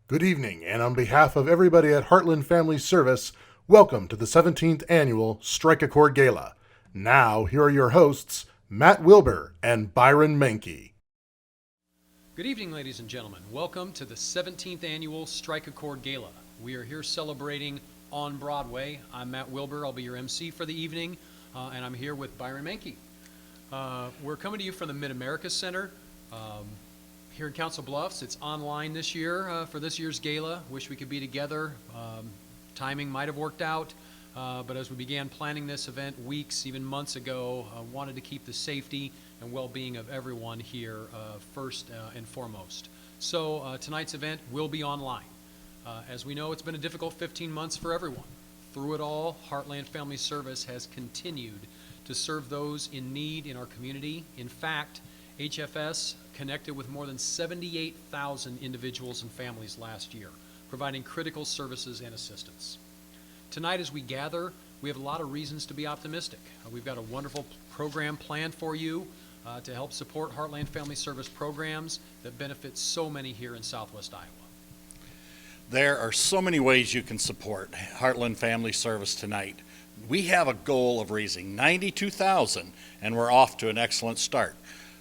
Good evening, and on behalf of everybody at Heartland Family Service, welcome to the 17th Annual Strike a Chord Gala. Now, here are your hosts, Matt Wilbur and Byron Menke. Good evening, ladies and gentlemen. Welcome to the 17th Annual Strike a Chord Gala. We are here celebrating on Broadway. I'm Matt Wilbur. I'll be your MC for the evening, and I'm here with Byron Menke. We're coming to you from the Mid-America Center. Here in Council Bluffs. It's online this year for this year's gala. Wish we could be together. Timing might have worked out, but as we began planning this event weeks, even months ago, wanted to keep the safety and well-being of everyone here first and foremost. So tonight's event will be online. As we know, it's been a difficult 15 months for everyone. Through it all, Heartland Family Service has continued to serve those in need in our community. In fact, HFS connected with more than 78,000 individuals and families last year, providing critical services and assistance. Tonight, as we gather, we have a lot of reasons to be optimistic. We've got a wonderful program planned for you to help support Heartland Family Service programs that benefit so many here in Southwest Iowa. There are so many ways you can support Heartland Family Service tonight. We have a goal of raising $92,000, and we're off to an excellent start.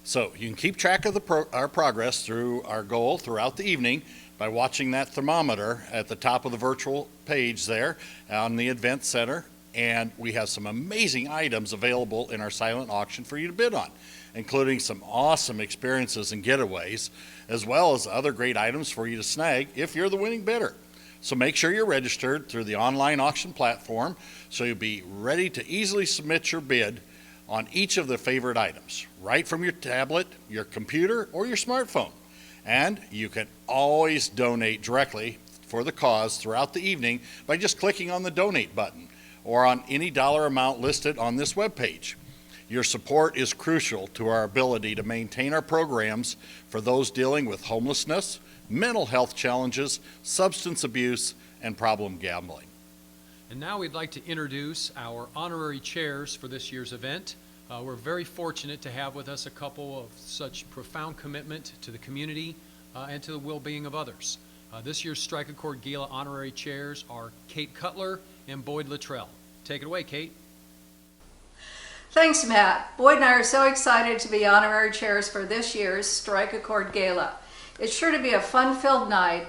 So you can keep track of our progress through our goal throughout the evening by watching that thermometer at the top of the virtual page there on the event center. And we have some amazing items available in our silent auction for you to bid on, including some awesome experiences and getaways, as well as other great items for you to snag if you're the winning bidder. So make sure you're registered through the online auction platform so you'll be ready to easily submit your bid on each of the favorite items, right from your tablet, your computer, or your smartphone. And you can always donate directly for the cause throughout the evening by just clicking on the donate button or on any dollar amount listed on this webpage. Your support is crucial to our ability to maintain our programs for those dealing with homelessness, mental health challenges, substance abuse, and problem gambling. And now we'd like to introduce our honorary chairs for this year's event. We're very fortunate to have with us a couple of such profound commitment to the community and to the well-being of others. This year's Strike a Chord Gala honorary chairs are Kate Cutler and Boyd Luttrell. Take it away, Kate. Thanks, Matt. Boyd and I are so excited to be honorary chairs for this year's Strike a Chord Gala. It's sure to be a fun-filled night,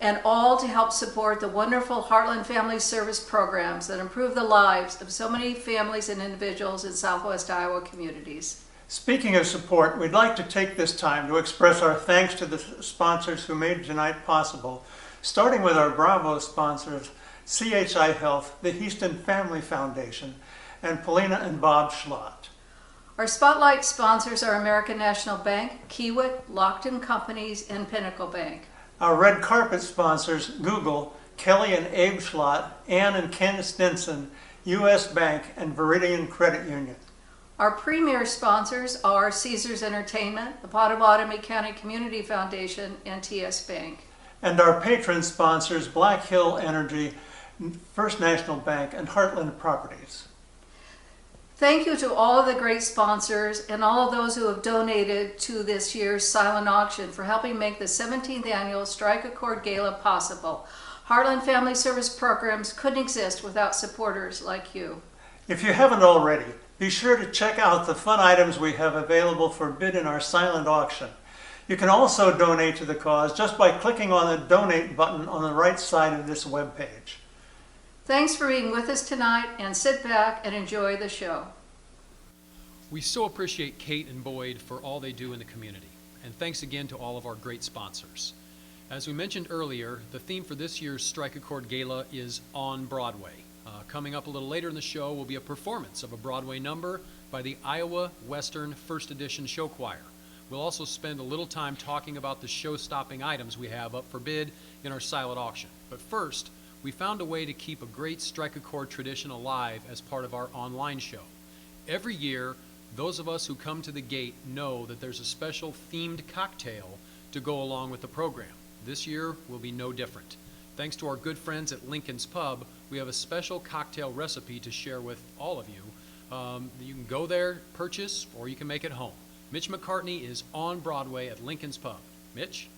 and all to help support the wonderful Heartland Family Service programs that improve the lives of so many families and individuals in Southwest Iowa communities. Speaking of support, we'd like to take this time to express our thanks to the sponsors who made tonight possible, starting with our Bravo sponsors, CHI Health, the Heartland Family Foundation, and Paulina and Bob Schlott. Our Spotlight sponsors are American National Bank, Kiewit, Lockton Companies, and Pinnacle Bank. Our red carpet sponsors, Google, Kelly and Abe Schlott, Ann and Ken Stinson, U.S. Bank, and Veridian Credit Union. Our premier sponsors are Caesars Entertainment, the Pottawatomie County Community Foundation, and TS Bank. And our patron sponsors, Black Hill Energy, First National Bank, and Heartland Properties. Thank you to all of the great sponsors and all of those who have donated to this year's silent auction for helping make the 17th Annual Strike a Chord Gala possible. Heartland Family Service programs couldn't exist without supporters like you. If you haven't already, be sure to check out the fun items we have available for bid in our silent auction. You can also donate to the cause just by clicking on the donate button on the right side of this webpage. Thanks for being with us tonight, and sit back and enjoy the show. We so appreciate Kate and Boyd for all they do in the community. And thanks again to all of our great sponsors. As we mentioned earlier, the theme for this year's Strike a Chord Gala is On Broadway. Coming up a little later in the show will be a performance of a Broadway number by the Iowa Western First Edition Show Choir. We'll also spend a little time talking about the show-stopping items we have up for bid in our silent auction. But first, we found a way to keep a great Strike a Chord tradition alive as part of our online show. Every year, those of us who come to the gate know that there's a special themed cocktail to go along with the program. This year will be no different. Thanks to our good friends at Lincoln's Pub, we have a special cocktail recipe to share with all of you. You can go there, purchase, or you can make it home. Mitch McCartney is on Broadway at Lincoln's Pub. Mitch?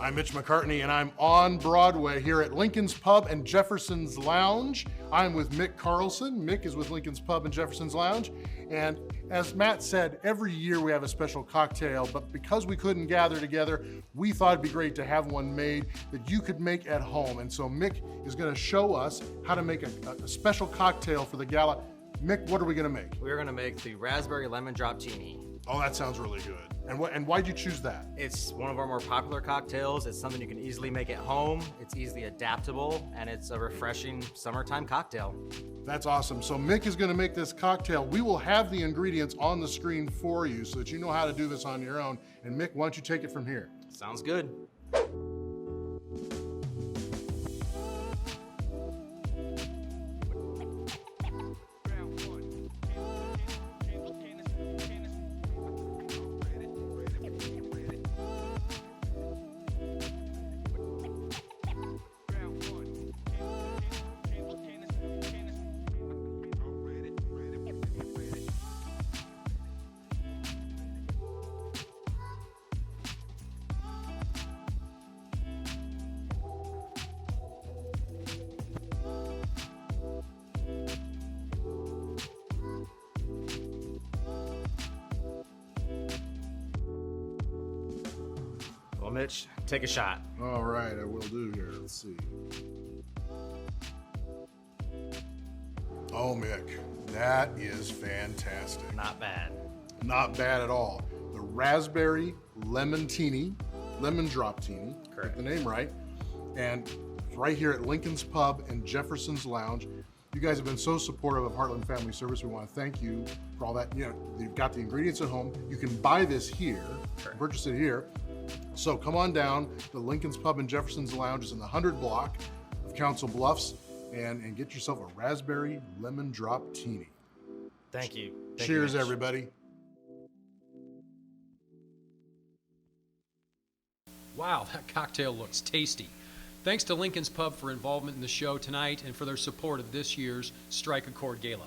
I'm Mitch McCartney, and I'm on Broadway here at Lincoln's Pub and Jefferson's Lounge. I'm with Mick Carlson. Mick is with Lincoln's Pub and Jefferson's Lounge. And as Matt said, every year we have a special cocktail, but because we couldn't gather together, we thought it'd be great to have one made that you could make at home. And so Mick is going to show us how to make a special cocktail for the gala. Mick, what are we going to make? We're going to make the raspberry lemon drop teeny. Oh, that sounds really good. And why'd you choose that? It's one of our more popular cocktails. It's something you can easily make at home. It's easily adaptable, and it's a refreshing summertime cocktail. That's awesome. So Mick is going to make this cocktail. We will have the ingredients on the screen for you so that you know how to do this on your own. And Mick, why don't you take it from here? Sounds good. Well, Mitch, take a shot. All right, I will do here. Let's see. Oh, Mick, that is fantastic. Not bad. Not bad at all. The raspberry lemon teeny, lemon drop teeny. Correct. Get the name right. And it's right here at Lincoln's Pub and Jefferson's Lounge. You guys have been so supportive of Heartland Family Service. We want to thank you for all that. You know, you've got the ingredients at home. You can buy this here, Correct. purchase it here. So come on down to Lincoln's Pub and Jefferson's Lounge. It's in the 100 block of Council Bluffs, and get yourself a raspberry lemon drop teeny. Thank you. Cheers, everybody. Wow, that cocktail looks tasty. Thanks to Lincoln's Pub for involvement in the show tonight and for their support of this year's Strike a Chord Gala.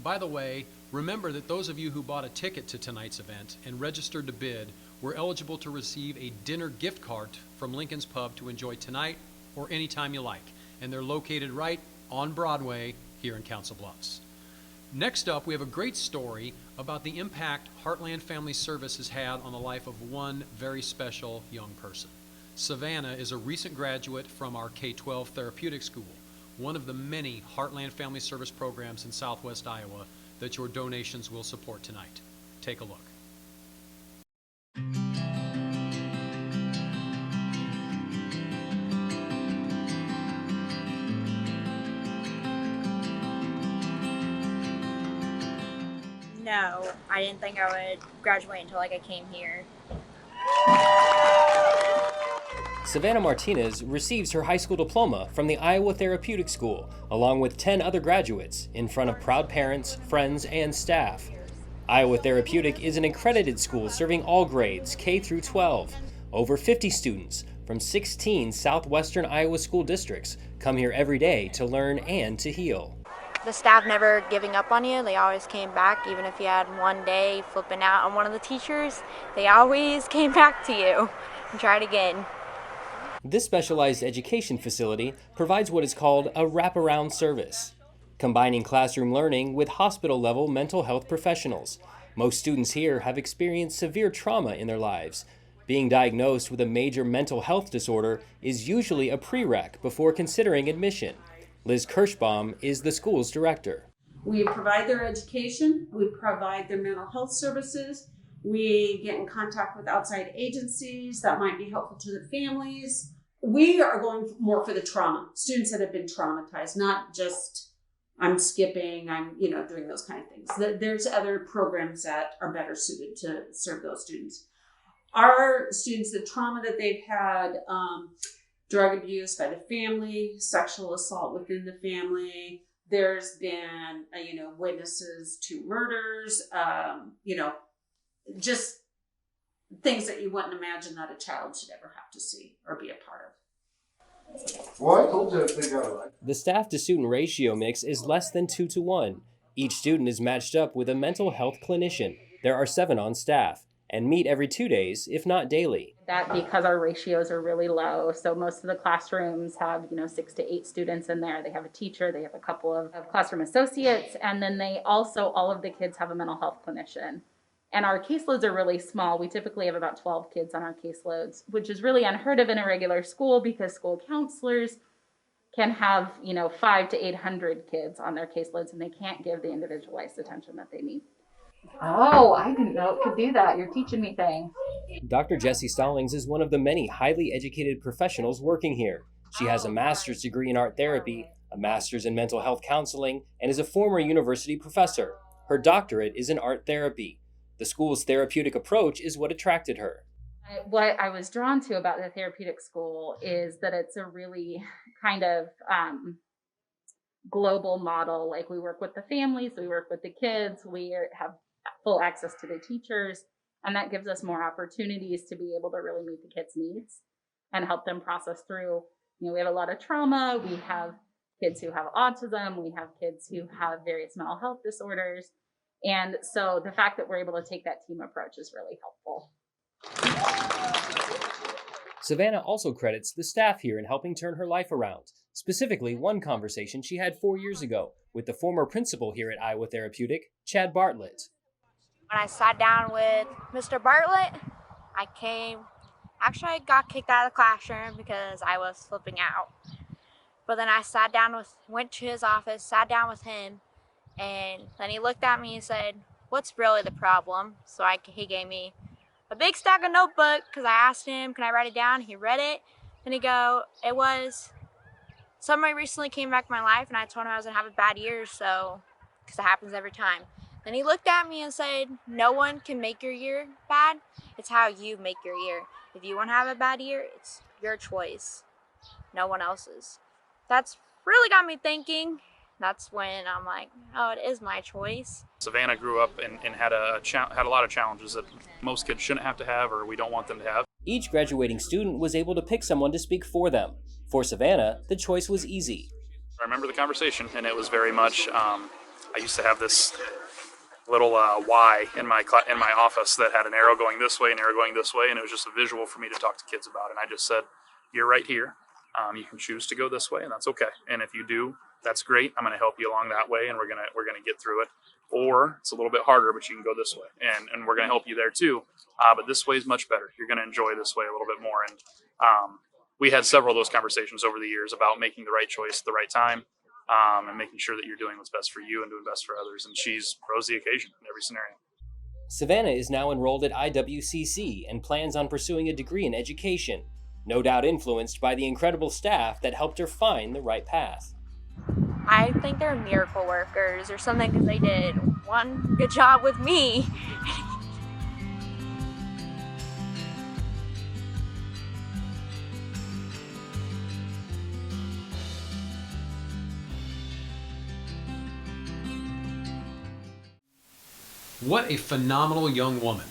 By the way, remember that those of you who bought a ticket to tonight's event and registered to bid were eligible to receive a dinner gift card from Lincoln's Pub to enjoy tonight or any time you like. And they're located right on Broadway here in Council Bluffs. Next up, we have a great story about the impact Heartland Family Service has had on the life of one very special young person. Savannah is a recent graduate from our K-12 therapeutic school, one of the many Heartland Family Service programs in Southwest Iowa that your donations will support tonight. Take a look. No, I didn't think I would graduate until I came here. Savannah Martinez receives her high school diploma from the Iowa Therapeutic School, along with 10 other graduates, in front of proud parents, friends, and staff. Iowa Therapeutic is an accredited school serving all grades, K through 12. Over 50 students from 16 southwestern Iowa school districts come here every day to learn and to heal. The staff never giving up on you. They always came back, even if you had one day flipping out on one of the teachers. They always came back to you and tried again. This specialized education facility provides what is called a wraparound service, combining classroom learning with hospital-level mental health professionals. Most students here have experienced severe trauma in their lives. Being diagnosed with a major mental health disorder is usually a prereq before considering admission. Liz Kirschbaum is the school's director. We provide their education, we provide their mental health services, we get in contact with outside agencies that might be helpful to the families. We are going more for the trauma, students that have been traumatized, not just I'm skipping, I'm doing those kind of things. There's other programs that are better suited to serve those students. Our students, the trauma that they've had, drug abuse by the family, sexual assault within the family. There's been, witnesses to murders, just things that you wouldn't imagine that a child should ever have to see or be a part of. Well, I told you they got it right. The staff-to-student ratio mix is less than 2-to-1. Each student is matched up with a mental health clinician. There are 7 on staff, and meet every 2 days, if not daily. That because our ratios are really low, so most of the classrooms have 6 to 8 students in there. They have a teacher, they have a couple of classroom associates, and then they also, all of the kids have a mental health clinician. And our caseloads are really small. We typically have about 12 kids on our caseloads, which is really unheard of in a regular school because school counselors can have 500 to 800 kids on their caseloads, and they can't give the individualized attention that they need. Oh, I didn't know it could do that. You're teaching me things. Dr. Jessie Stallings is one of the many highly educated professionals working here. She has a master's degree in art therapy, a master's in mental health counseling, and is a former university professor. Her doctorate is in art therapy. The school's therapeutic approach is what attracted her. What I was drawn to about the therapeutic school is that it's a really kind of global model. Like, we work with the families, we work with the kids, we have full access to the teachers, and that gives us more opportunities to be able to really meet the kids' needs and help them process through. We have a lot of trauma, we have kids who have autism, we have kids who have various mental health disorders. And so the fact that we're able to take that team approach is really helpful. Savannah also credits the staff here in helping turn her life around. Specifically, one conversation she had 4 years ago with the former principal here at Iowa Therapeutic, Chad Bartlett. When I sat down with Mr. Bartlett, I got kicked out of the classroom because I was flipping out. But then I went to his office, sat down with him, and then he looked at me and said, "What's really the problem?" So he gave me a big stack of notebook because I asked him, "Can I write it down?" He read it, and it was somebody recently came back in my life, and I told him I was gonna have a bad year, because it happens every time. Then he looked at me and said, "No one can make your year bad. It's how you make your year. If you want to have a bad year, it's your choice, no one else's." That's really got me thinking. That's when I'm like, oh, it is my choice. Savannah grew up and had a lot of challenges that most kids shouldn't have to have, or we don't want them to have. Each graduating student was able to pick someone to speak for them. For Savannah, the choice was easy. I remember the conversation, and it was very much, I used to have this little Y in my office that had an arrow going this way, an arrow going this way, and it was just a visual for me to talk to kids about. And I just said, "You're right here. You can choose to go this way, and that's okay. And if you do, that's great. I'm going to help you along that way, and we're gonna get through it. Or it's a little bit harder, but you can go this way, and we're going to help you there too. But this way is much better. You're going to enjoy this way a little bit more." And we had several of those conversations over the years about making the right choice at the right time, and making sure that you're doing what's best for you and doing best for others. And she's rose the occasion in every scenario. Savannah is now enrolled at IWCC and plans on pursuing a degree in education, no doubt influenced by the incredible staff that helped her find the right path. I think they're miracle workers or something because they did one good job with me. What a phenomenal young woman.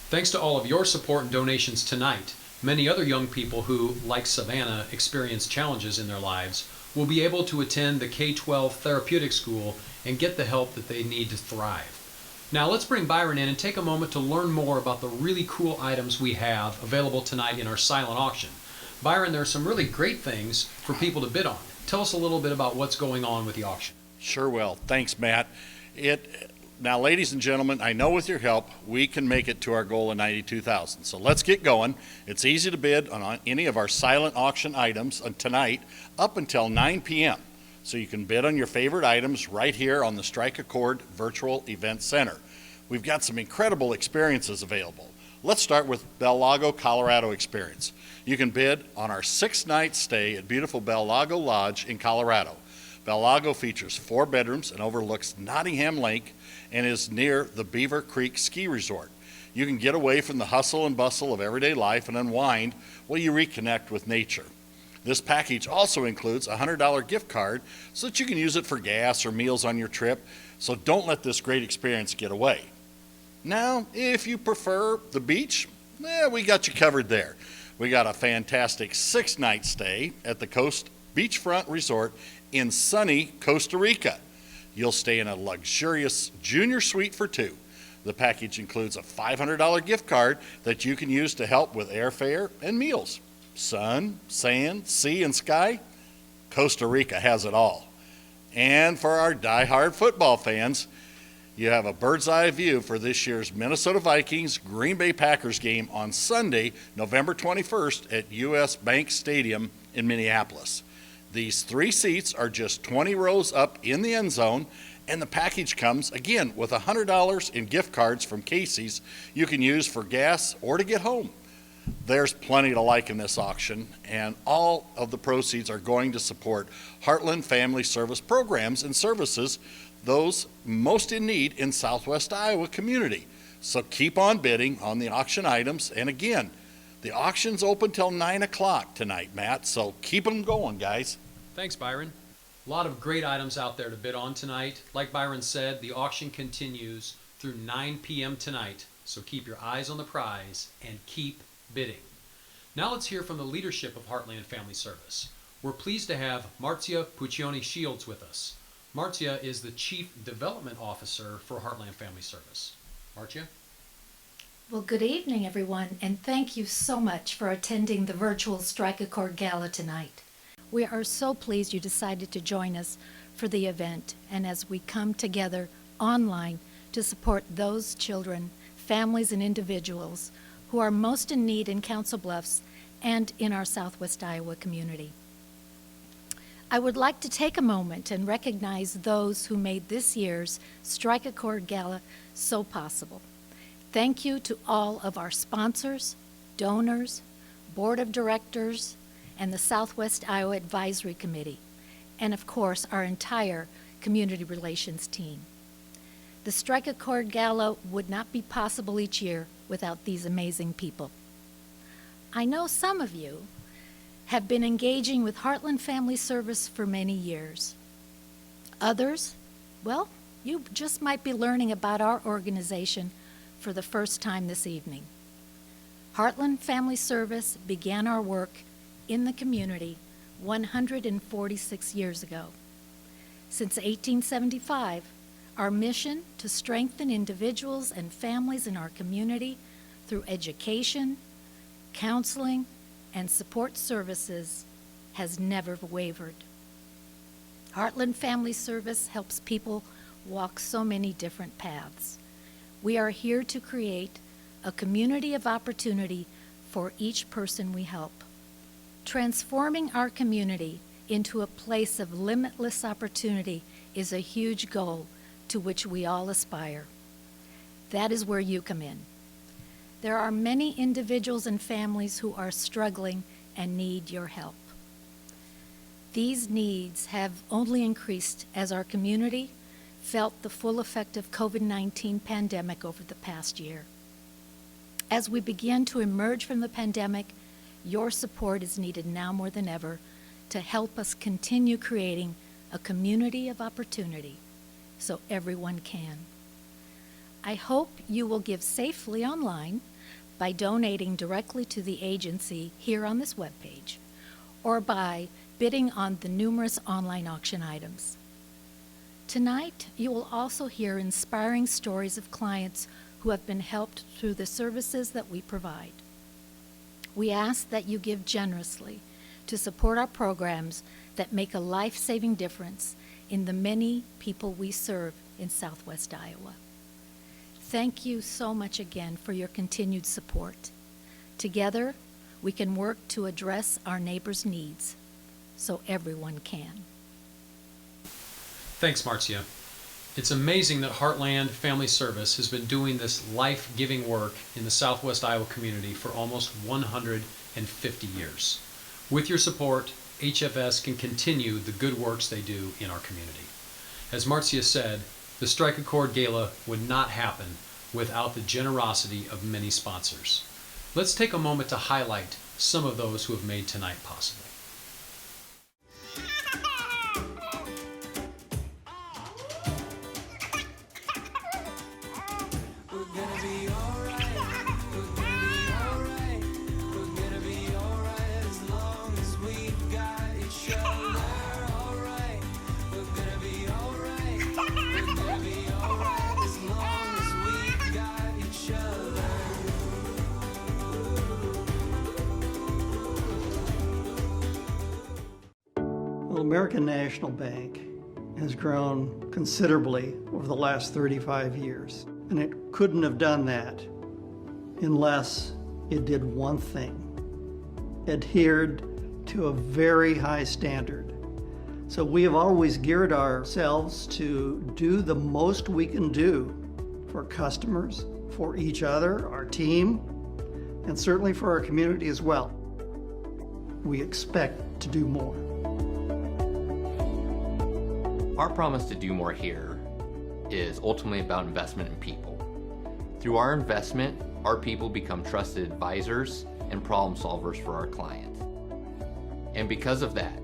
Thanks to all of your support and donations tonight, many other young people who, like Savannah, experience challenges in their lives will be able to attend the K-12 therapeutic school and get the help that they need to thrive. Now let's bring Byron in and take a moment to learn more about the really cool items we have available tonight in our silent auction. Byron, there are some really great things for people to bid on. Tell us a little bit about what's going on with the auction. Sure will. Thanks, Matt. Now, ladies and gentlemen, I know with your help, we can make it to our goal of $92,000. So let's get going. It's easy to bid on any of our silent auction items tonight up until 9 p.m. So you can bid on your favorite items right here on the Strike a Chord Virtual Event Center. We've got some incredible experiences available. Let's start with Bel Lago, Colorado experience. You can bid on our 6-night stay at beautiful Bel Lago Lodge in Colorado. Bel Lago features 4 bedrooms and overlooks Nottingham Lake and is near the Beaver Creek Ski Resort. You can get away from the hustle and bustle of everyday life and unwind while you reconnect with nature. This package also includes a $100 gift card so that you can use it for gas or meals on your trip, so don't let this great experience get away. Now, if you prefer the beach, we got you covered there. We got a fantastic 6-night stay at the Coast Beachfront Resort in sunny Costa Rica. You'll stay in a luxurious junior suite for 2. The package includes a $500 gift card that you can use to help with airfare and meals. Sun, sand, sea, and sky, Costa Rica has it all. And for our die-hard football fans, you have a bird's eye view for this year's Minnesota Vikings Green Bay Packers game on Sunday, November 21st at US Bank Stadium in Minneapolis. These 3 seats are just 20 rows up in the end zone, and the package comes, again, with $100 in gift cards from Casey's you can use for gas or to get home. There's plenty to like in this auction, and all of the proceeds are going to support Heartland Family Service programs and services, those most in need in Southwest Iowa community. So keep on bidding on the auction items, and again, the auction's open till 9 o'clock tonight, Matt, so keep them going, guys. Thanks, Byron. A lot of great items out there to bid on tonight. Like Byron said, the auction continues through 9 p.m. tonight, so keep your eyes on the prize and keep bidding. Now let's hear from the leadership of Heartland Family Service. We're pleased to have Marzia Puccioni Shields with us. Marzia is the Chief Development Officer for Heartland Family Service. Marzia? Well, good evening, everyone, and thank you so much for attending the virtual Strike a Chord Gala tonight. We are so pleased you decided to join us for the event, and as we come together online to support those children, families, and individuals who are most in need in Council Bluffs and in our Southwest Iowa community. I would like to take a moment and recognize those who made this year's Strike a Chord Gala so possible. Thank you to all of our sponsors, donors, board of directors, and the Southwest Iowa Advisory Committee, and of course our entire community relations team. The Strike a Chord Gala would not be possible each year without these amazing people. I know some of you have been engaging with Heartland Family Service for many years. Others, well, you just might be learning about our organization for the first time this evening. Heartland Family Service began our work in the community 146 years ago. Since 1875, our mission to strengthen individuals and families in our community through education, counseling, and support services has never wavered. Heartland Family Service helps people walk so many different paths. We are here to create a community of opportunity for each person we help. Transforming our community into a place of limitless opportunity is a huge goal to which we all aspire. That is where you come in. There are many individuals and families who are struggling and need your help. These needs have only increased as our community felt the full effect of COVID-19 pandemic over the past year. As we begin to emerge from the pandemic, your support is needed now more than ever to help us continue creating a community of opportunity so everyone can. I hope you will give safely online by donating directly to the agency here on this webpage or by bidding on the numerous online auction items. Tonight, you will also hear inspiring stories of clients who have been helped through the services that we provide. We ask that you give generously to support our programs that make a life-saving difference in the many people we serve in Southwest Iowa. Thank you so much again for your continued support. Together, we can work to address our neighbors' needs so everyone can. Thanks, Marzia. It's amazing that Heartland Family Service has been doing this life-giving work in the Southwest Iowa community for almost 150 years. With your support, HFS can continue the good works they do in our community. As Marzia said, the Strike a Chord Gala would not happen without the generosity of many sponsors. Let's take a moment to highlight some of those who have made tonight possible. American National Bank has grown considerably over the last 35 years, and it couldn't have done that unless it did one thing: adhered to a very high standard. So we have always geared ourselves to do the most we can do for customers, for each other, our team, and certainly for our community as well. We expect to do more. Our promise to do more here is ultimately about investment in people. Through our investment, our people become trusted advisors and problem solvers for our clients. And because of that,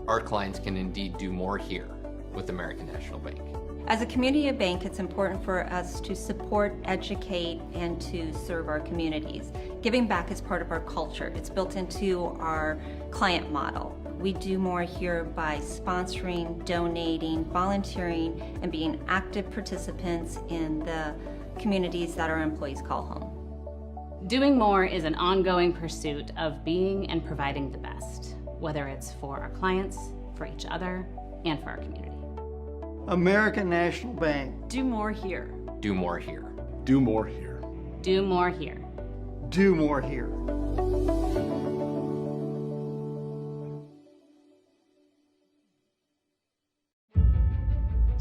our clients can indeed do more here with American National Bank. As a community bank, it's important for us to support, educate, and to serve our communities. Giving back is part of our culture. It's built into our client model. We do more here by sponsoring, donating, volunteering, and being active participants in the communities that our employees call home. Doing more is an ongoing pursuit of being and providing the best, whether it's for our clients, for each other, and for our community. American National Bank. Do more here. Do more here. Do more here. Do more here. Do more here.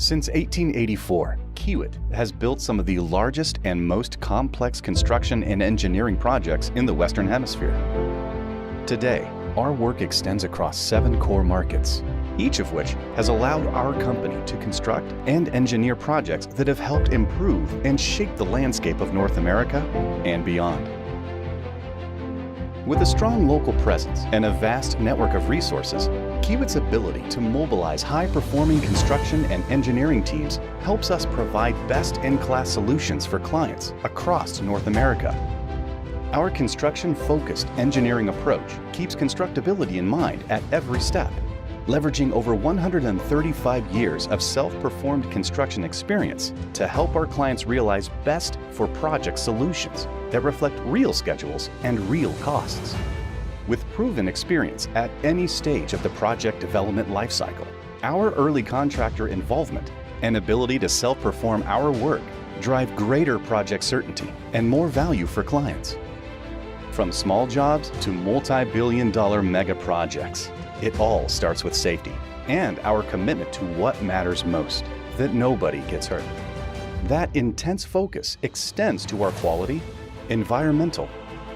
Since 1884, Kiewit has built some of the largest and most complex construction and engineering projects in the Western Hemisphere. Today, our work extends across 7 core markets, each of which has allowed our company to construct and engineer projects that have helped improve and shape the landscape of North America and beyond. With a strong local presence and a vast network of resources, Kiewit's ability to mobilize high-performing construction and engineering teams helps us provide best-in-class solutions for clients across North America. Our construction-focused engineering approach keeps constructability in mind at every step, leveraging over 135 years of self-performed construction experience to help our clients realize best-for-project solutions that reflect real schedules and real costs. With proven experience at any stage of the project development lifecycle, our early contractor involvement and ability to self-perform our work drive greater project certainty and more value for clients. From small jobs to multi-billion-dollar mega projects, it all starts with safety and our commitment to what matters most, that nobody gets hurt. That intense focus extends to our quality, environmental,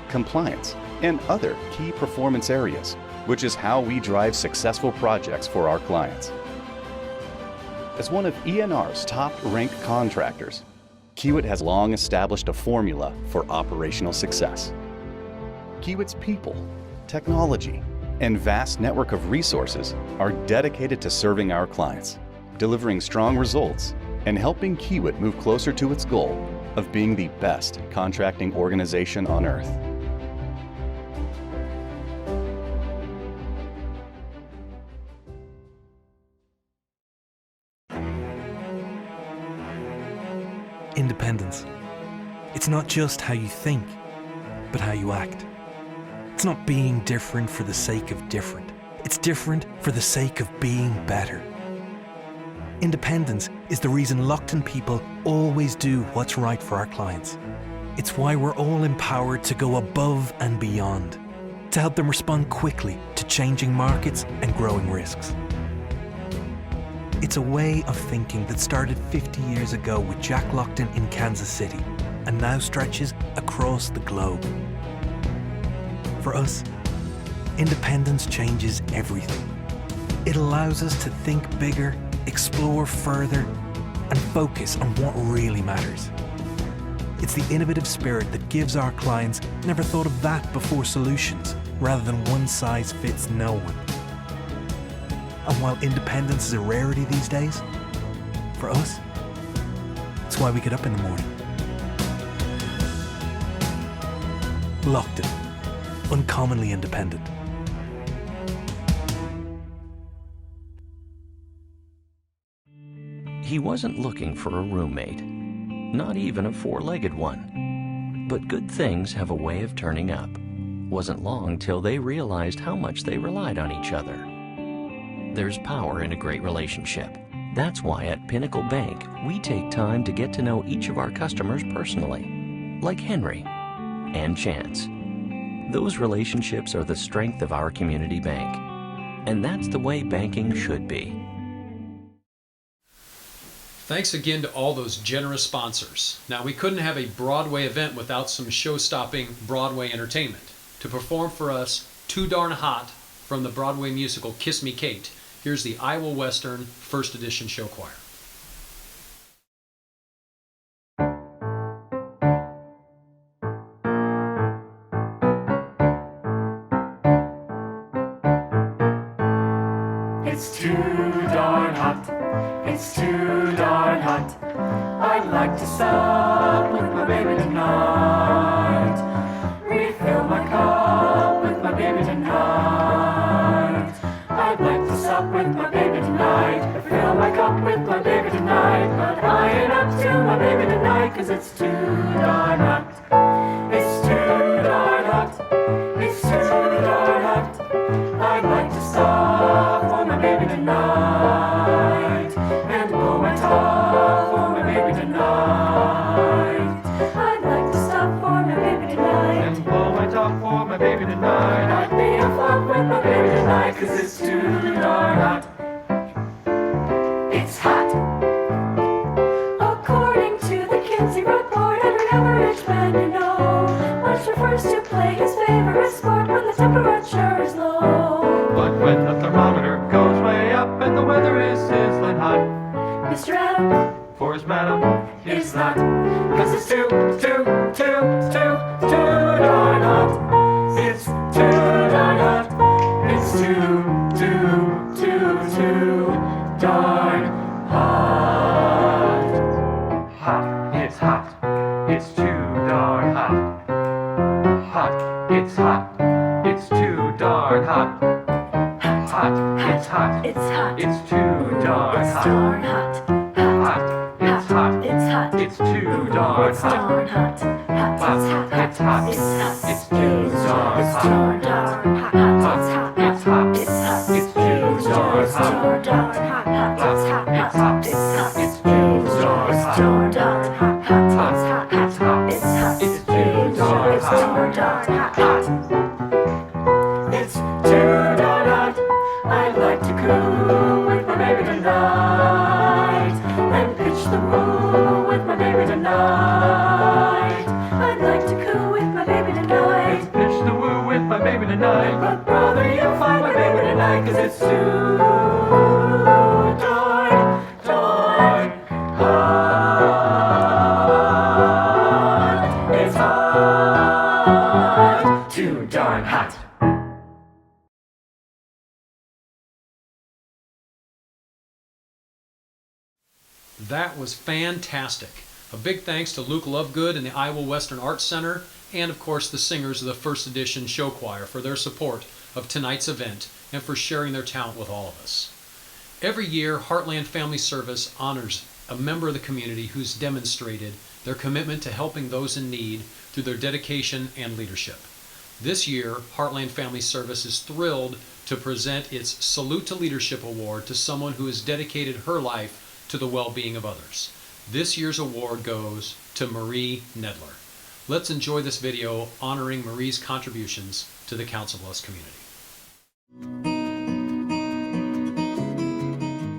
compliance, and other key performance areas, which is how we drive successful projects for our clients. As one of ENR's top-ranked contractors, Kiewit has long established a formula for operational success. Kiewit's people, technology, and vast network of resources are dedicated to serving our clients, delivering strong results, and helping Kiewit move closer to its goal of being the best contracting organization on earth. Independence. It's not just how you think, but how you act. It's not being different for the sake of different. It's different for the sake of being better. Independence is the reason Lockton people always do what's right for our clients. It's why we're all empowered to go above and beyond, to help them respond quickly to changing markets and growing risks. It's a way of thinking that started 50 years ago with Jack Lockton in Kansas City and now stretches across the globe. For us, independence changes everything. It allows us to think bigger, explore further, and focus on what really matters. It's the innovative spirit that gives our clients never thought of that before solutions, rather than one size fits no one. And while independence is a rarity these days, for us, it's why we get up in the morning. Lockton, uncommonly independent. He wasn't looking for a roommate, not even a four-legged one. But good things have a way of turning up. Wasn't long till they realized how much they relied on each other. there's power in a great relationship. That's why at Pinnacle Bank, we take time to get to know each of our customers personally, like Henry and Chance. Those relationships are the strength of our community bank, and that's the way banking should be. Thanks again to all those generous sponsors. Now, we couldn't have a Broadway event without some show-stopping Broadway entertainment. To perform for us Too Darn Hot from the Broadway musical Kiss Me Kate, here's the Iowa Western First Edition Show Choir. It's too darn hot, it's too darn hot. I'd like to sup with my baby tonight. Refill my cup with my baby tonight. I'd like to sup with my baby tonight. Refill my cup with my baby tonight. But I ain't up to my baby tonight, 'cause it's too darn hot. It's too darn hot, it's too darn hot. I'd like to stop for my baby tonight and blow my top for my baby tonight. I'd like to stop for my baby tonight and blow my top for my baby tonight. I'd be a fuck with my baby tonight, 'cause it's too darn hot. It's hot. According to the Kinsey report, every average man you know much prefers to play his favorite sport when the temperature is low. But when the thermometer goes way up and the weather is sizzling hot, Mr. Adam, for his madam, is not. 'Cause it's too darn hot. It's too darn hot. It's too darn hot. Hot, it's hot. It's too darn hot. Hot, it's hot. It's too darn hot. Hot, it's hot. It's hot. It's too darn hot. Hot, it's hot. It's hot. It's too darn hot. Hot, it's hot. It's too darn hot. Hot, it's hot. It's too darn hot. Hot, it's hot. It's too darn hot. Hot, it's hot. It's too darn hot. It's too darn hot. I'd like to coo with my baby tonight and pitch the woo with my baby tonight. I'd like to coo with my baby tonight and pitch the woo with my baby tonight. But brother, you'll find my baby tonight, 'cause it's too darn hot. It's hot. Too darn hot. That was fantastic. A big thanks to Luke Lovegood and the Iowa Western Arts Center, and of course the singers of the First Edition Show Choir for their support of tonight's event and for sharing their talent with all of us. Every year, Heartland Family Service honors a member of the community who's demonstrated their commitment to helping those in need through their dedication and leadership. This year, Heartland Family Service is thrilled to present its Salute to Leadership Award to someone who has dedicated her life to the well-being of others. This year's award goes to Marie Nedler. Let's enjoy this video honoring Marie's contributions to the Council Bluffs community.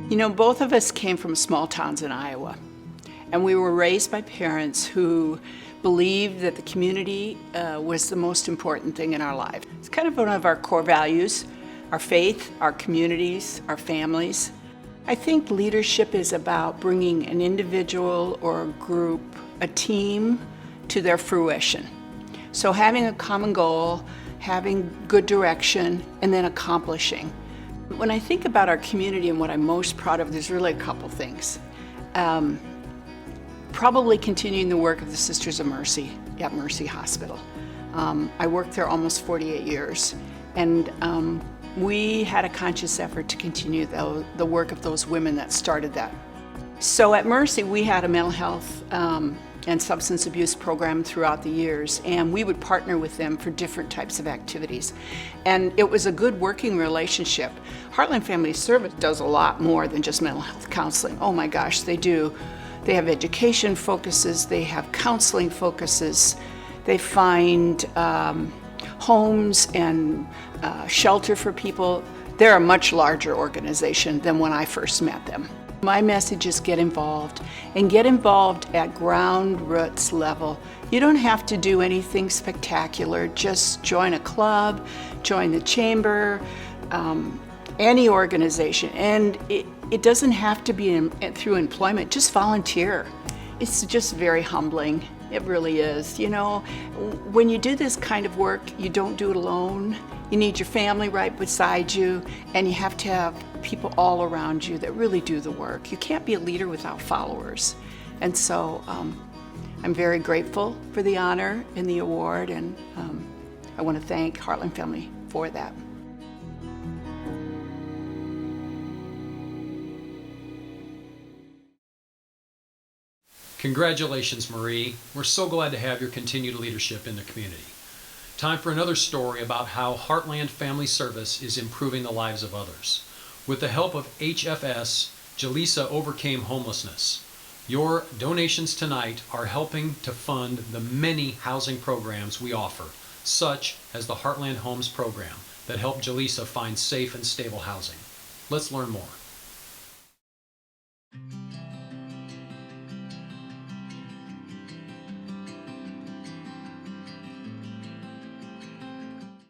You know, both of us came from small towns in Iowa, and we were raised by parents who believed that the community was the most important thing in our life. It's kind of one of our core values, our faith, our communities, our families. I think leadership is about bringing an individual or a group, a team, to their fruition. So having a common goal, having good direction, and then accomplishing. When I think about our community and what I'm most proud of, there's really a couple things. Probably continuing the work of the Sisters of Mercy at Mercy Hospital. I worked there almost 48 years, and we had a conscious effort to continue the work of those women that started that. So at Mercy, we had a mental health and substance abuse program throughout the years, and we would partner with them for different types of activities. And it was a good working relationship. Heartland Family Service does a lot more than just mental health counseling. Oh my gosh, they do. They have education focuses, they have counseling focuses, they find homes and shelter for people. They're a much larger organization than when I first met them. My message is get involved, and get involved at ground roots level. You don't have to do anything spectacular. Just join a club, join the chamber, any organization. And it doesn't have to be through employment, just volunteer. It's just very humbling. It really is. You know, when you do this kind of work, you don't do it alone. You need your family right beside you, and you have to have people all around you that really do the work. You can't be a leader without followers. And so I'm very grateful for the honor and the award, and I want to thank Heartland Family for that. Congratulations, Marie. We're so glad to have your continued leadership in the community. Time for another story about how Heartland Family Service is improving the lives of others. With the help of HFS, Jaleesa overcame homelessness. Your donations tonight are helping to fund the many housing programs we offer, such as the Heartland Homes program that helped Jaleesa find safe and stable housing. Let's learn more.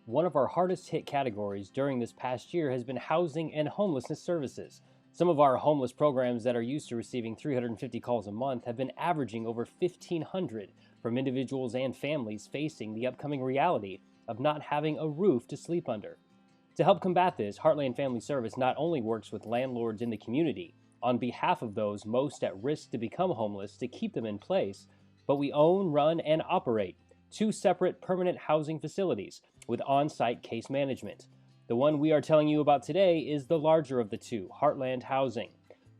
One of our hardest hit categories during this past year has been housing and homelessness services. Some of our homeless programs that are used to receiving 350 calls a month have been averaging over 1,500 from individuals and families facing the upcoming reality of not having a roof to sleep under. To help combat this, Heartland Family Service not only works with landlords in the community on behalf of those most at risk to become homeless to keep them in place, but we own, run, and operate 2 separate permanent housing facilities with on-site case management. The one we are telling you about today is the larger of the 2, Heartland Housing.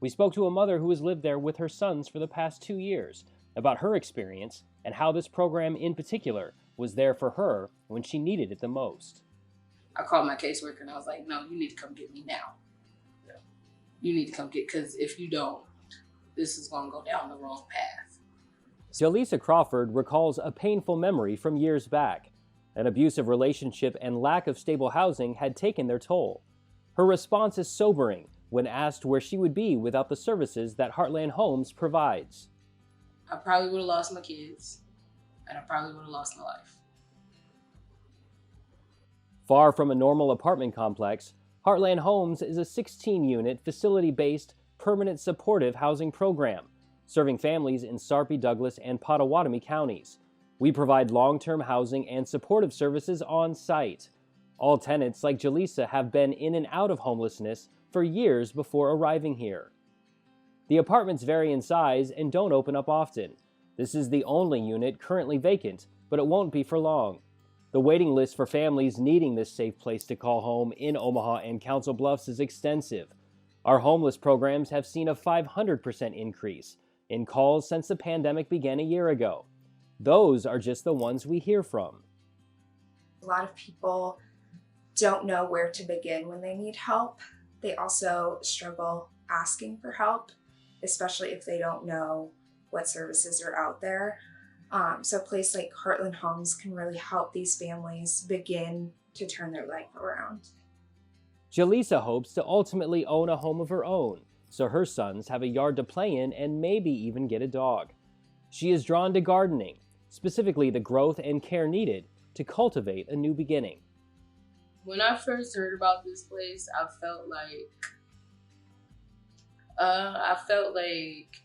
We spoke to a mother who has lived there with her sons for the past 2 years about her experience and how this program in particular was there for her when she needed it the most. I called my caseworker and I was like, no, you need to come get me now. You need to come get, because if you don't, this is going to go down the wrong path. Jaleesa Crawford recalls a painful memory from years back. An abusive relationship and lack of stable housing had taken their toll. Her response is sobering when asked where she would be without the services that Heartland Homes provides. I probably would have lost my kids, and I probably would have lost my life. Far from a normal apartment complex, Heartland Homes is a 16-unit, facility-based, permanent supportive housing program, serving families in Sarpy, Douglas, and Pottawatomie counties. We provide long-term housing and supportive services on site. All tenants, like Jaleesa, have been in and out of homelessness for years before arriving here. The apartments vary in size and don't open up often. This is the only unit currently vacant, but it won't be for long. The waiting list for families needing this safe place to call home in Omaha and Council Bluffs is extensive. Our homeless programs have seen a 500% increase in calls since the pandemic began a year ago. Those are just the ones we hear from. A lot of people don't know where to begin when they need help. They also struggle asking for help, especially if they don't know what services are out there. So a place like Heartland Homes can really help these families begin to turn their life around. Jaleesa hopes to ultimately own a home of her own, so her sons have a yard to play in and maybe even get a dog. She is drawn to gardening, specifically the growth and care needed to cultivate a new beginning. When I first heard about this place, I felt like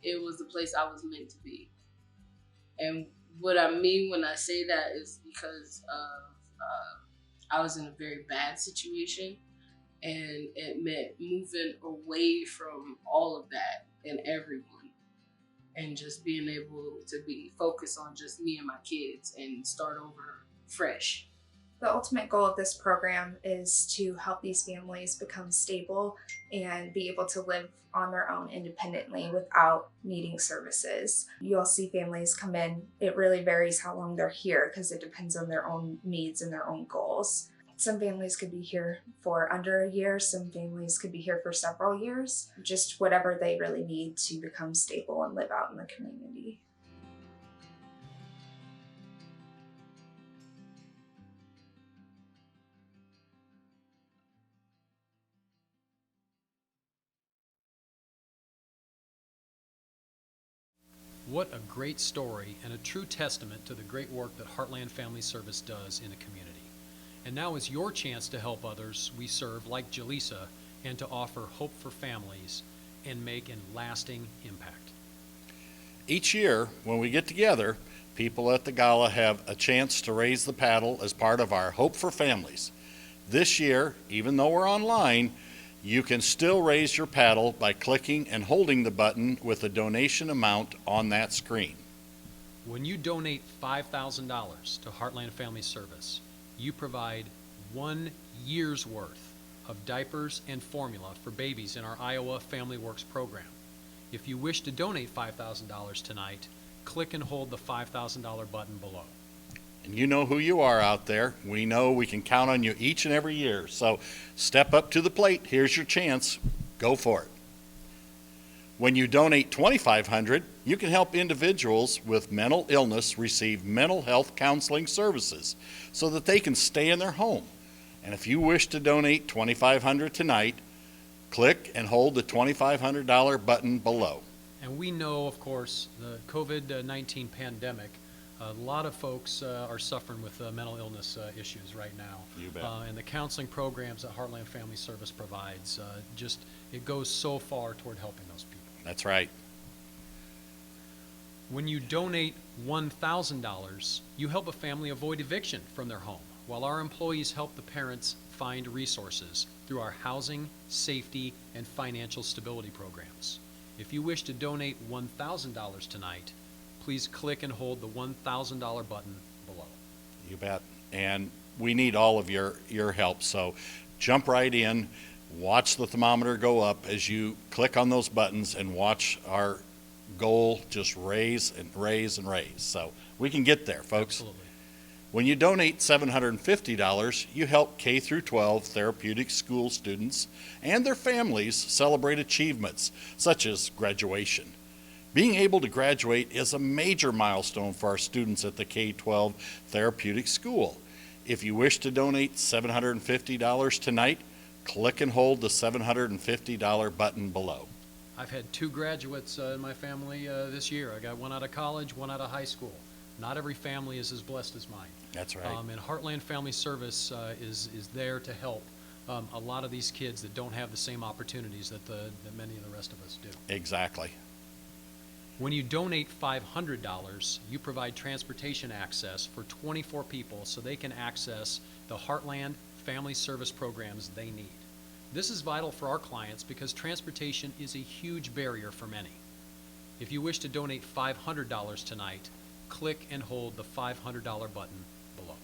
it was the place I was meant to be. And what I mean when I say that is because I was in a very bad situation, and it meant moving away from all of that and everyone, and just being able to be focused on just me and my kids and start over fresh. The ultimate goal of this program is to help these families become stable and be able to live on their own independently without needing services. You'll see families come in. It really varies how long they're here because it depends on their own needs and their own goals. Some families could be here for under a year. Some families could be here for several years, just whatever they really need to become stable and live out in the community. What a great story and a true testament to the great work that Heartland Family Service does in the community. And now is your chance to help others we serve like Jaleesa and to offer hope for families and make a lasting impact. Each year, when we get together, people at the Gala have a chance to raise the paddle as part of our Hope for Families. This year, even though we're online, you can still raise your paddle by clicking and holding the button with the donation amount on that screen. When you donate $5,000 to Heartland Family Service, you provide 1 year's worth of diapers and formula for babies in our Iowa Family Works program. If you wish to donate $5,000 tonight, click and hold the $5,000 button below. And you know who you are out there. We know we can count on you each and every year. So step up to the plate. Here's your chance. Go for it. When you donate $2,500, you can help individuals with mental illness receive mental health counseling services so that they can stay in their home. And if you wish to donate $2,500 tonight, click and hold the $2,500 button below. And we know, of course, the COVID-19 pandemic, a lot of folks are suffering with mental illness issues right now. You bet. And the counseling programs that Heartland Family Service provides, it goes so far toward helping those people. That's right. When you donate $1,000, you help a family avoid eviction from their home, while our employees help the parents find resources through our housing, safety, and financial stability programs. If you wish to donate $1,000 tonight, please click and hold the $1,000 button below. You bet. And we need all of your help. So jump right in, watch the thermometer go up as you click on those buttons and watch our goal just raise and raise and raise. So we can get there, folks. Absolutely. When you donate $750, you help K through 12 therapeutic school students and their families celebrate achievements such as graduation. Being able to graduate is a major milestone for our students at the K-12 therapeutic school. If you wish to donate $750 tonight, click and hold the $750 button below. I've had 2 graduates in my family this year. I got one out of college, one out of high school. Not every family is as blessed as mine. That's right. And Heartland Family Service is there to help a lot of these kids that don't have the same opportunities that many of the rest of us do. Exactly. When you donate $500, you provide transportation access for 24 people so they can access the Heartland Family Service programs they need. This is vital for our clients because transportation is a huge barrier for many. If you wish to donate $500 tonight, click and hold the $500 button below.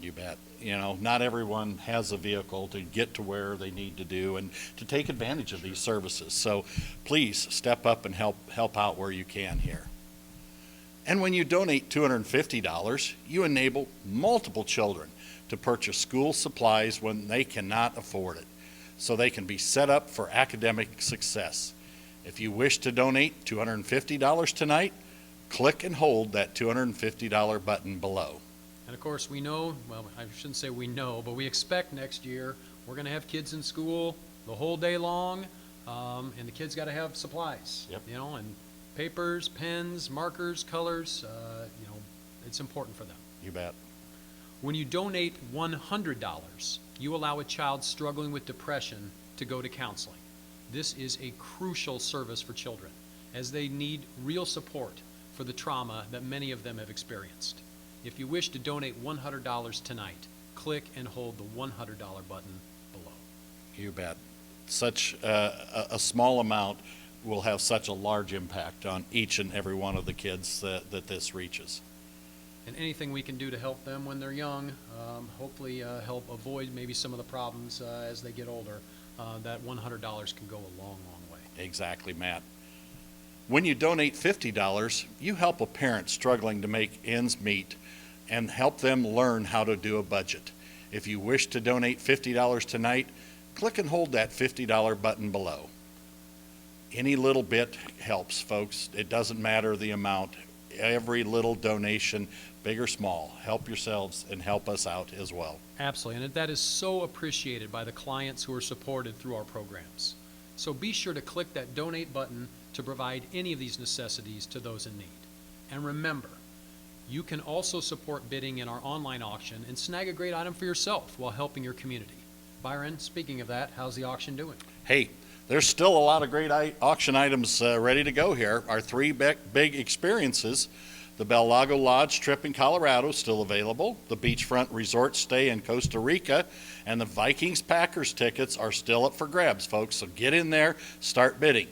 You bet. You know, not everyone has a vehicle to get to where they need to do and to take advantage of these services. So please step up and help out where you can here. And when you donate $250, you enable multiple children to purchase school supplies when they cannot afford it, so they can be set up for academic success. If you wish to donate $250 tonight, click and hold that $250 button below. And of course we know, well, I shouldn't say we know, but we expect next year we're going to have kids in school the whole day long, and the kids got to have supplies. Yep. You know, and papers, pens, markers, colors, you know, it's important for them. You bet. When you donate $100, you allow a child struggling with depression to go to counseling. This is a crucial service for children, as they need real support for the trauma that many of them have experienced. If you wish to donate $100 tonight, click and hold the $100 button below. You bet. Such a small amount will have such a large impact on each and every one of the kids that this reaches. and anything we can do to help them when they're young, hopefully help avoid maybe some of the problems as they get older, that $100 can go a long, long way. Exactly, Matt. When you donate $50, you help a parent struggling to make ends meet and help them learn how to do a budget. If you wish to donate $50 tonight, click and hold that $50 button below. Any little bit helps, folks. It doesn't matter the amount. Every little donation, big or small, help yourselves and help us out as well. Absolutely, and that is so appreciated by the clients who are supported through our programs. So be sure to click that donate button to provide any of these necessities to those in need. And remember, you can also support bidding in our online auction and snag a great item for yourself while helping your community. Byron, speaking of that, how's the auction doing? Hey, there's still a lot of great auction items ready to go here. Our three big experiences, the Bel Lago Lodge trip in Colorado, still available. The beachfront resort stay in Costa Rica and the Vikings-Packers tickets are still up for grabs, folks. So get in there, start bidding.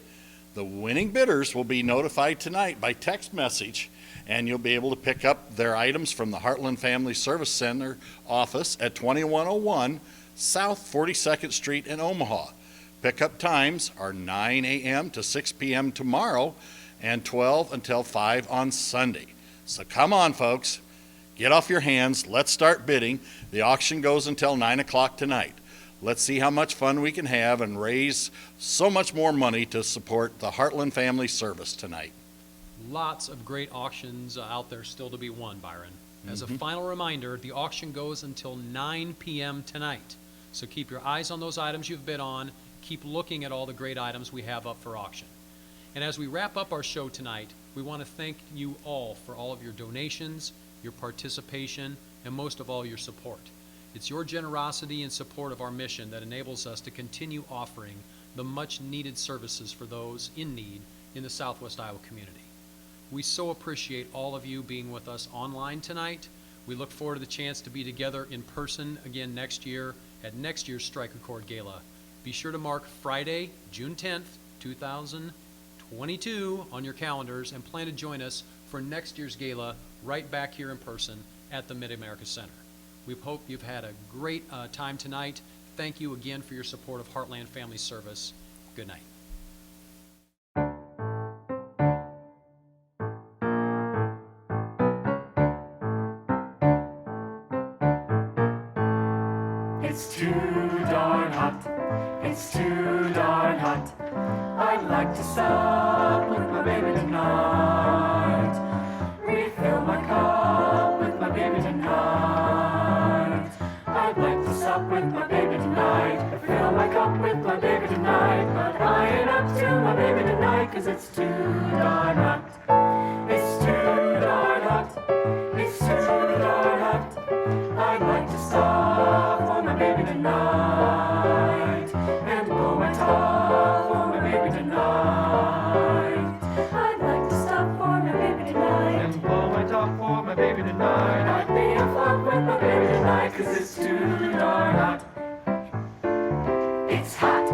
The winning bidders will be notified tonight by text message, and you'll be able to pick up their items from the Heartland Family Service Center office at 2101 South 42nd Street in Omaha. Pickup times are 9 a.m. to 6 p.m. tomorrow and 12 until 5 on Sunday. So come on, folks. Get off your hands. Let's start bidding. The auction goes until 9 o'clock tonight. Let's see how much fun we can have and raise so much more money to support the Heartland Family Service tonight. Lots of great auctions out there still to be won, Byron. As a final reminder, the auction goes until 9 p.m. tonight. So keep your eyes on those items you've bid on. Keep looking at all the great items we have up for auction. And as we wrap up our show tonight, we want to thank you all for all of your donations, your participation, and most of all, your support. It's your generosity and support of our mission that enables us to continue offering the much needed services for those in need in the Southwest Iowa community. We so appreciate all of you being with us online tonight. We look forward to the chance to be together in person again next year at next year's Strike a Chord Gala. Be sure to mark Friday, June 10th, 2022 on your calendars and plan to join us for next year's gala right back here in person at the Mid-America Center. We hope you've had a great time tonight. Thank you again for your support of Heartland Family Service. Good night. It's too darn hot. It's too darn hot. I'd like to sup with my baby tonight. Refill my cup with my baby tonight. I'd like to sup with my baby tonight. Fill my cup with my baby tonight. But I ain't up to my baby tonight, 'cause it's too darn hot. It's too darn hot. It's too darn hot. I'd like to sup for my baby tonight. And blow my top for my baby tonight. I'd like to stop for my baby tonight. And blow my top for my baby tonight. I'd be a flop with my baby tonight, 'cause it's too darn hot. It's hot.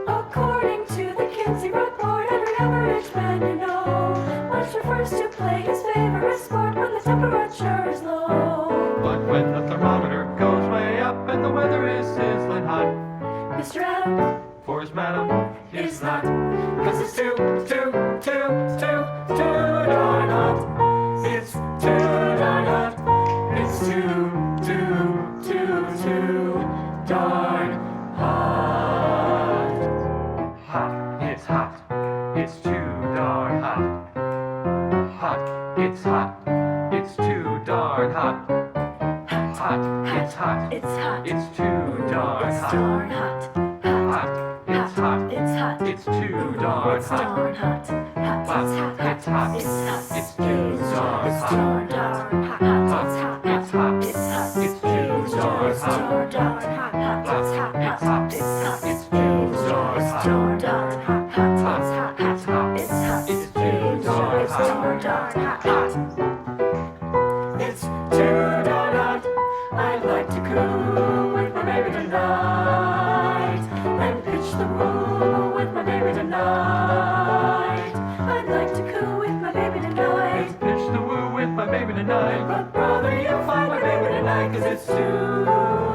According to the Kinsey report, every average man you know much prefers to play his favorite sport when the temperature is low. But when the thermometer goes way up and the weather is sizzling hot, Mr. Adam, for his madam, is not. 'Cause it's too darn hot. It's too darn hot. It's too darn hot. Hot, it's hot. It's too darn hot. Hot, it's hot. It's too darn hot. Hot, it's hot. It's hot. It's too darn hot. Hot, it's hot. It's hot. It's too darn hot. Hot, it's hot. It's hot. It's too darn hot. Hot, it's hot. It's hot. It's too darn hot. Hot, it's hot. It's hot. It's too darn hot. Hot, it's hot. It's hot. It's too darn hot. It's too darn hot. I'd like to coo with my baby tonight and pitch the woo with my baby tonight. I'd like to coo with my baby tonight and pitch the woo with my baby Brother, you'll find my baby tonight, 'cause it's too